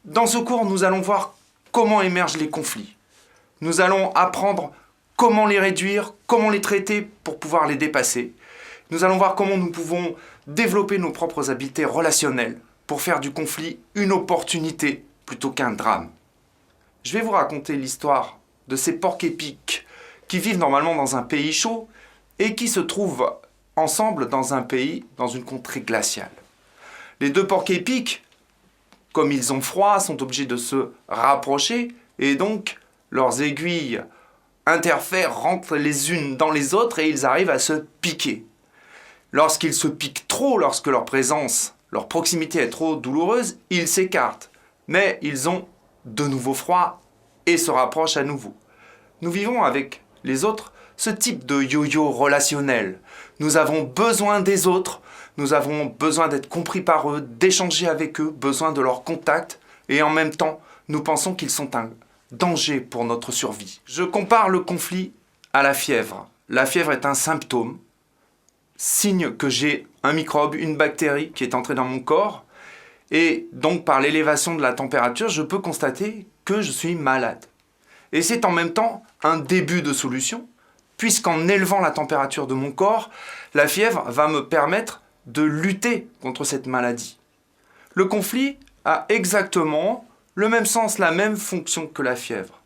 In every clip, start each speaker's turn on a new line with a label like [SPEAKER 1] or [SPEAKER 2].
[SPEAKER 1] Dans ce cours, nous allons voir comment émergent les conflits. Nous allons apprendre comment les réduire, comment les traiter pour pouvoir les dépasser. Nous allons voir comment nous pouvons développer nos propres habiletés relationnelles pour faire du conflit une opportunité plutôt qu'un drame. Je vais vous raconter l'histoire de ces porcs-épics qui vivent normalement dans un pays chaud et qui se trouvent ensemble dans un pays, dans une contrée glaciale. Les deux porcs-épics, comme ils ont froid, sont obligés de se rapprocher et donc leurs aiguilles interfèrent, rentrent les unes dans les autres et ils arrivent à se piquer. Lorsqu'ils se piquent trop, lorsque leur présence, leur proximité est trop douloureuse, ils s'écartent. Mais ils ont de nouveau froid et se rapprochent à nouveau. Nous vivons avec les autres ce type de yo-yo relationnel. Nous avons besoin des autres, nous avons besoin d'être compris par eux, d'échanger avec eux, besoin de leur contact, et en même temps, nous pensons qu'ils sont un danger pour notre survie. Je compare le conflit à la fièvre. La fièvre est un symptôme, signe que j'ai un microbe, une bactérie qui est entrée dans mon corps, et donc par l'élévation de la température, je peux constater que je suis malade. Et c'est en même temps un début de solution, puisqu'en élevant la température de mon corps, la fièvre va me permettre de lutter contre cette maladie. Le conflit a exactement le même sens, la même fonction que la fièvre.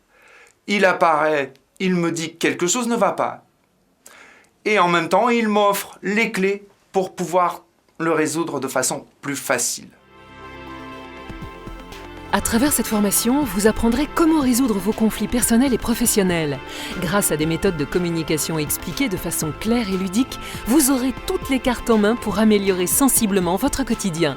[SPEAKER 1] Il apparaît, il me dit que quelque chose ne va pas. Et en même temps, il m'offre les clés pour pouvoir le résoudre de façon plus facile.
[SPEAKER 2] À travers cette formation, vous apprendrez comment résoudre vos conflits personnels et professionnels. Grâce à des méthodes de communication expliquées de façon claire et ludique, vous aurez toutes les cartes en main pour améliorer sensiblement votre quotidien.